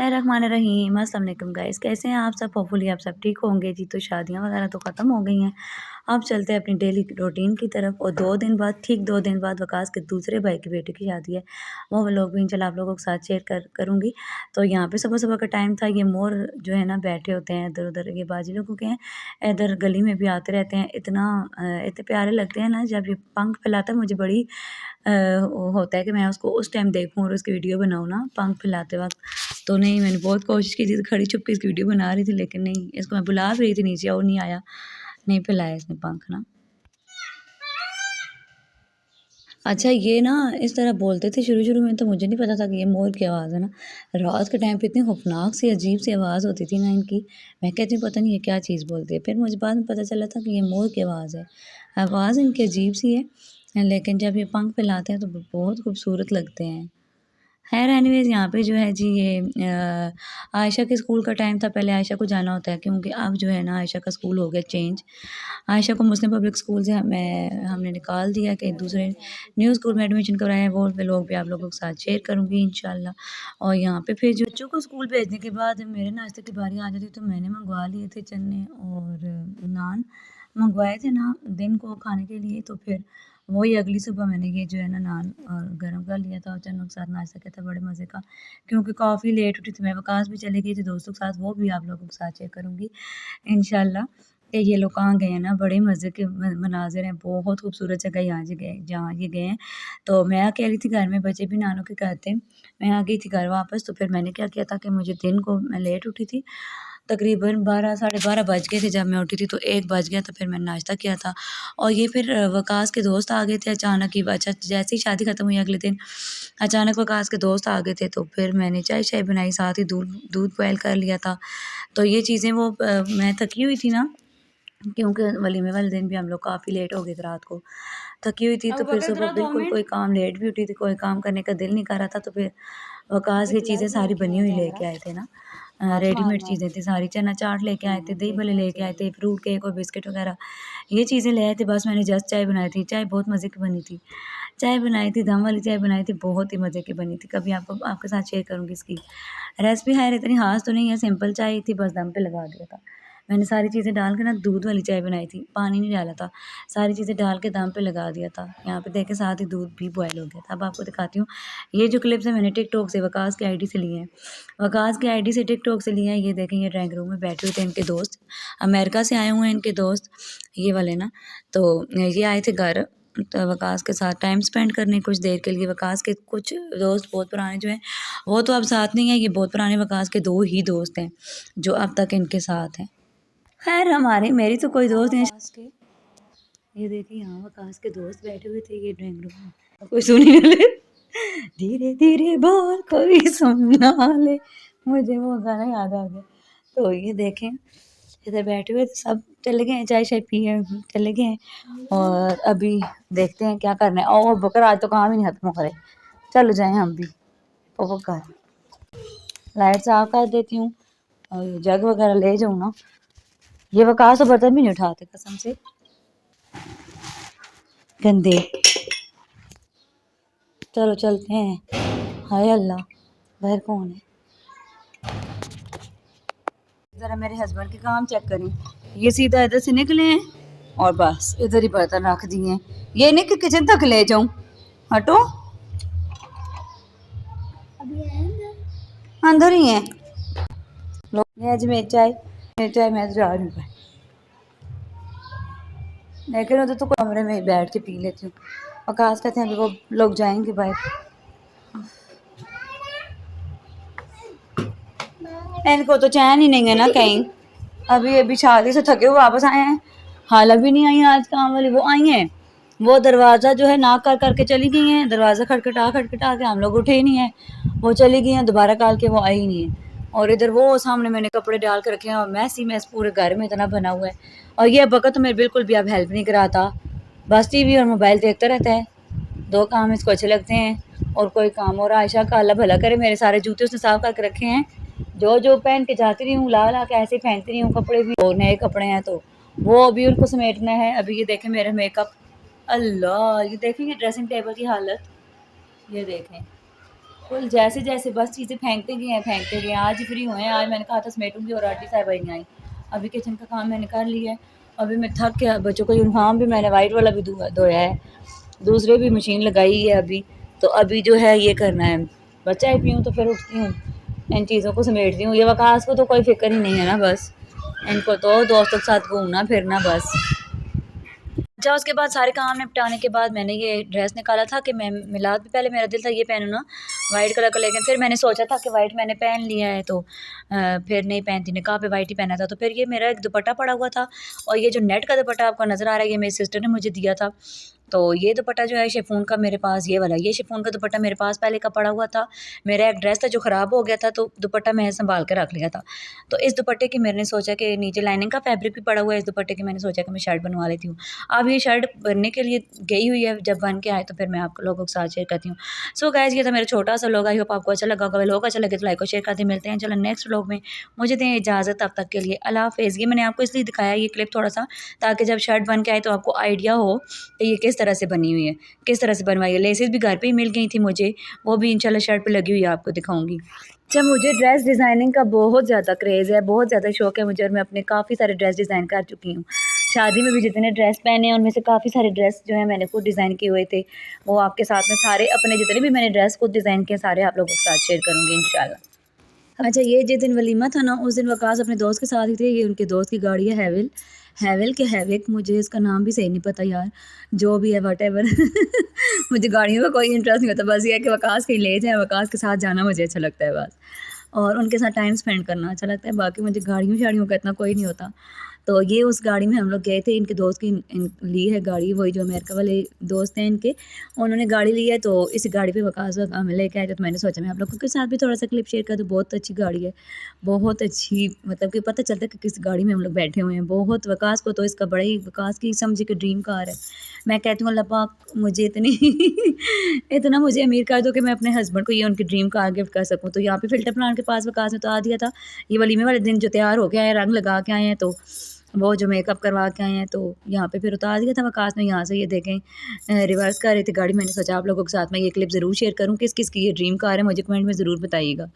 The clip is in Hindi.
बिस्मिल्लाहिर्रहमानिर्रहीम। अस्सलाम वालेकुम गाइस, कैसे हैं आप सब? होपफुली आप सब ठीक होंगे जी। तो शादियां वगैरह तो ख़त्म हो गई हैं, अब चलते हैं अपनी डेली रूटीन की तरफ। और 2 दिन बाद, ठीक 2 दिन बाद वकास के दूसरे भाई की बेटी की शादी है। वो व्लॉग भी इंशाल्लाह आप लोगों के साथ शेयर करूँगी। तो यहाँ पे सुबह सुबह का टाइम था। ये मोर जो है ना बैठे होते हैं इधर उधर, ये बाजी लोगों के हैं, इधर गली में भी आते रहते हैं। इतने प्यारे लगते हैं ना, जब ये पंख फैलाता है मुझे बड़ी होता है कि मैं उसको उस टाइम देखूँ और उसकी वीडियो बनाऊँ ना पंख फैलाते वक्त। तो नहीं, मैंने बहुत कोशिश की थी, खड़ी छुप के इसकी वीडियो बना रही थी, लेकिन नहीं, इसको मैं बुला भी रही थी नीचे और नहीं आया, नहीं फैलाया इसने पंख ना। अच्छा, ये ना इस तरह बोलते थे शुरू में, तो मुझे नहीं पता था कि ये मोर की आवाज़ है ना। रात के टाइम पे इतनी खौफनाक सी अजीब सी आवाज़ होती थी ना इनकी। मैं कहती हूँ पता नहीं ये क्या चीज़ बोलती है। फिर मुझे बाद में पता चला था कि ये मोर की आवाज़ है। आवाज़ इनकी अजीब सी है, लेकिन जब ये पंख फैलाते हैं तो बहुत खूबसूरत लगते हैं। ख़ैर एनीवेज़, यहाँ पे जो है जी ये आयशा के स्कूल का टाइम था। पहले आयशा को जाना होता है, क्योंकि अब जो है ना आयशा का स्कूल हो गया चेंज। आयशा को मुस्लिम पब्लिक स्कूल से हमने निकाल दिया कि दूसरे न्यू स्कूल में एडमिशन करवाया है। वो व्लॉग भी आप लोगों के साथ शेयर करूँगी इंशाल्लाह। और यहाँ पे फिर जो बच्चों को स्कूल भेजने के बाद मेरे नाश्ते की बारी आ जाती, तो मैंने मंगवा लिए थे चने और नान मंगवाए थे ना दिन को खाने के लिए। तो फिर वही अगली सुबह मैंने ये जो है ना नान और गरम कर लिया था और चनों के साथ नाश्ता किया था, बड़े मज़े का। क्योंकि काफ़ी लेट उठी थी मैं, वकास भी चले गई थी दोस्तों के साथ, वो भी आप लोगों के साथ शेयर करूँगी इंशाल्लाह। कि ये लोग कहाँ गए हैं ना, बड़े मज़े के मनाज़िर हैं, बहुत खूबसूरत जगह यहाँ जहाँ ये गए हैं। तो मैं अकेली थी घर में, बच्चे भी नानों के घर थे। मैं आ गई थी घर वापस। तो फिर मैंने क्या किया था कि मुझे दिन को, मैं लेट उठी थी, तकरीबन 12 साढ़े 12 बज गए थे जब मैं उठी थी, तो 1 बज गया। तो फिर मैंने नाश्ता किया था। और ये फिर वकास के दोस्त आ गए थे अचानक ही। अच्छा, जैसे ही शादी ख़त्म हुई अगले दिन अचानक वकास के दोस्त आ गए थे, तो फिर मैंने चाय बनाई, साथ ही दूध दूध बॉयल कर लिया था। तो ये चीज़ें मैं थकी हुई थी ना, क्योंकि वलीमे वाले दिन भी हम लोग काफ़ी लेट हो गए थे रात को, थकी हुई थी। तो फिर सुबह बिल्कुल कोई काम, लेट भी उठी थी, कोई काम करने का दिल नहीं कर रहा था। तो फिर वकास ये चीज़ें सारी बनी हुई लेके आए थे ना, रेडीमेड चीज़ें थी सारी। चना चाट लेके आए थे, दही भल्ले लेके आए थे, फ्रूट केक और बिस्किट वगैरह, ये चीज़ें ले आए थे। बस मैंने जस्ट चाय बनाई थी, चाय बहुत मज़े की बनी थी। चाय बनाई थी, दम वाली चाय बनाई थी, बहुत ही मज़े की बनी थी। कभी आपके साथ शेयर करूँगी इसकी रेसिपी। खैर इतनी ख़ास तो नहीं है, सिंपल चाय थी, बस दम पे लगा दिया था मैंने। सारी चीज़ें डाल के ना दूध वाली चाय बनाई थी, पानी नहीं डाला था, सारी चीज़ें डाल के दम पे लगा दिया था। यहाँ पे देखें साथ ही दूध भी बॉयल हो गया था। अब आपको दिखाती हूँ, ये जो क्लिप्स है मैंने टिकटॉक से, वकास की आईडी से लिए हैं। वकास की आईडी से टिकटॉक से लिए हैं। ये देखें, ये ड्राइंग रूम में बैठे हुए थे इनके दोस्त, अमेरिका से आए हुए हैं इनके दोस्त, ये वाले ना। तो ये आए थे घर, तो वकास के साथ टाइम स्पेंड करने कुछ देर के लिए। वकास के कुछ दोस्त बहुत पुराने जो हैं वो तो अब साथ नहीं है, ये बहुत पुराने वकास के 2 ही दोस्त हैं जो अब तक इनके साथ हैं। खैर मेरी तो कोई दोस्त नहीं है। ये देखिए यहाँ वकास के दोस्त बैठे हुए थे, ये ड्राइंग रूम में, कोई सुन ही ना ले। धीरे धीरे बोल कोई सुन ना ले, मुझे वो गाना याद आ गया। तो ये देखें इधर बैठे हुए सब चले गए हैं, चाय शाय पिए चले गए हैं। और अभी देखते हैं क्या करना है। और बकर आज तो काम ही नहीं खत्म हो रहे, चलो जाएं हम भी वो कर। लाइट साफ कर देती हूँ और जग वगैरह ले जाऊँ ना। ये वकास तो बर्तन भी नहीं उठाते कसम से, गंदे। चलो चलते हैं। हाय अल्लाह, बाहर कौन है? ज़रा मेरे हस्बैंड के काम चेक करें। ये सीधा इधर से निकले हैं और बस इधर ही बर्तन रख दिए हैं। ये नहीं कि किचन तक ले जाऊं, हटो, अंदर ही है। लो ये आज मेरी चाय मैं जा रही हूँ, लेकिन उधर तो कमरे में बैठ के पी लेती हूँ। वकास कहते हैं अभी वो लोग जाएंगे बाहर, इनको तो चैन ही नहीं है ना कहीं। अभी शादी से थके हुए वापस आए हैं, हाल अभी नहीं आई आज काम वाली, वो आई हैं। वो दरवाज़ा जो है नाक कर करके चली गई हैं, दरवाज़ा खटखटा के हम लोग उठे ही नहीं हैं, वो चली गई हैं, दोबारा कॉल के वो आई ही नहीं है। और इधर वो सामने मैंने कपड़े डाल के रखे हैं और मैस पूरे घर में इतना बना हुआ है। और ये बकत तो मेरे बिल्कुल भी अब हेल्प नहीं कराता, बस टीवी और मोबाइल देखता रहता है। 2 काम इसको अच्छे लगते हैं और कोई काम। और आयशा का अल्लाह भला करे, मेरे सारे जूते उसने साफ करके रखे हैं, जो पहन के जाती रही हूँ, ला के ऐसे फेंकती रही हूँ। कपड़े भी और नए कपड़े हैं तो वो अभी उनको समेटना है। अभी ये देखें मेरा मेकअप, अल्लाह, ये देखें ये ड्रेसिंग टेबल की हालत, ये देखें बिल्कुल, जैसे-जैसे बस चीज़ें फेंकते गए हैं। आज ही फ्री हुए हैं, आज मैंने कहा था समेटूँगी और आंटी साहिबा ही नहीं आई। अभी किचन का काम मैंने कर लिया है। अभी मैं थक के बच्चों का यूनिफ़ॉर्म भी मैंने वाइट वाला भी धोया है। दूसरे भी मशीन लगाई है अभी। तो अभी जो है ये करना है। बस चाय पीऊँ तो फिर उठती हूँ, इन चीज़ों को समेटती हूँ। ये वकास को तो कोई फ़िक्र ही नहीं है ना बस। इनको तो दोस्तों के साथ घूमना-फिरना बस। अच्छा उसके बाद सारे काम निपटाने के बाद मैंने ये ड्रेस निकाला था कि मैं मिलाद पे पहले मेरा दिल था ये पहनूँ ना वाइट कलर का, लेकिन फिर मैंने सोचा था कि वाइट मैंने पहन लिया है तो फिर नहीं पहनती, निकाह पे वाइट ही पहना था। तो फिर ये मेरा एक दुपट्टा पड़ा हुआ था और ये जो नेट का दुपट्टा आपको नज़र आ रहा है ये मेरी सिस्टर ने मुझे दिया था। तो ये दुपट्टा जो है शिफॉन का मेरे पास ये वाला, ये शिफॉन का दुपट्टा मेरे पास पहले का पड़ा हुआ था। मेरा एक ड्रेस था जो ख़राब हो गया था तो दुपट्टा मैं सँभाल के रख लिया था। तो इस दुपट्टे की मैंने सोचा कि नीचे लाइनिंग का फैब्रिक भी पड़ा हुआ है इस दुपट्टे की, मैंने सोचा कि मैं शर्ट बनवा लेती हूँ। अब ये शर्ट बनने के लिए गई हुई है, जब बन के आए तो फिर मैं आप लोगों के साथ शेयर करती हूँ। सो गाइज़ ये था मेरा छोटा-सा व्लॉग, आई होप आपको अच्छा लगा होगा। व्लॉग अच्छा लगे तो लाइक और शेयर कर दें। मिलते हैं चलो नेक्स्ट व्लॉग में। मुझे दें इजाज़त, तब तक के लिए अल्लाह हाफ़िज़। ये मैंने आपको इसलिए दिखाया ये क्लिप थोड़ा-सा ताकि जब शर्ट बन के आए तो आपको आइडिया हो कि ये किस तरह से बनी हुई है, किस तरह से बनवाई है। लेसेस भी घर पे ही मिल गई थी मुझे, वो भी इंशाल्लाह शर्ट पे लगी हुई है, आपको दिखाऊँगी। अच्छा मुझे ड्रेस डिज़ाइनिंग का बहुत ज़्यादा क्रेज़ है, बहुत ज़्यादा शौक है मुझे और मैं अपने काफ़ी सारे ड्रेस डिज़ाइन कर चुकी हूँ। शादी में भी जितने ड्रेस पहने हैं उनमें से काफ़ी सारे ड्रेस जो हैं मैंने खुद डिज़ाइन किए हुए थे। वो आपके साथ में सारे अपने जितने भी मैंने ड्रेस खुद डिज़ाइन किए सारे आप लोगों के साथ शेयर करूँगी इंशाल्लाह। अच्छा ये जिस दिन वलीमा था ना उस दिन वकास अपने दोस्त के साथ ही थे। ये उनके दोस्त की गाड़ी है हैविल, हैविल के हैविक, मुझे इसका नाम भी सही नहीं पता यार, जो भी है व्हाटएवर मुझे गाड़ियों का कोई इंटरेस्ट नहीं होता, बस ये है कि वकास कहीं ले जाए, वकास के साथ जाना मुझे अच्छा लगता है बस। और उनके साथ टाइम स्पेंड करना अच्छा लगता है, बाकी मुझे गाड़ियों-शाड़ियों का इतना कोई नहीं होता। तो ये उस गाड़ी में हम लोग गए थे, इनके दोस्त की ली है गाड़ी, वही जो अमेरिका वाले दोस्त हैं इनके, उन्होंने गाड़ी ली है तो इस गाड़ी पे वकास हमें लेके आए थे। तो मैंने सोचा मैं आप लोगों के साथ भी थोड़ा-सा क्लिप शेयर कर दूँ। बहुत अच्छी गाड़ी है, बहुत अच्छी, मतलब कि पता चलता है कि किस गाड़ी में हम लोग बैठे हुए हैं। बहुत वकास को तो इसका बड़ा ही, वकास की समझिए कि ड्रीम कार है। मैं कहती हूँ अल्लाह पाक मुझे इतनी इतना मुझे अमीर कर दो कि मैं अपने हस्बैंड को ये उनकी ड्रीम कार गिफ्ट कर सकूँ। तो यहाँ पे फ़िल्टर प्लांट के पास वकास ने तो आ दिया था। ये वलीमे वाले दिन जो तैयार हो के आए हैं, रंग लगा के आए हैं, तो वो जो मेकअप करवा के आए हैं तो यहाँ पे फिर उतार दिया था वकास ने। यहाँ से ये देखें रिवर्स कर रहे थे गाड़ी। मैंने सोचा आप लोगों के साथ मैं ये क्लिप ज़रूर शेयर करूँ, किस-किस की ये ड्रीम कार है, मुझे कमेंट में ज़रूर बताइएगा।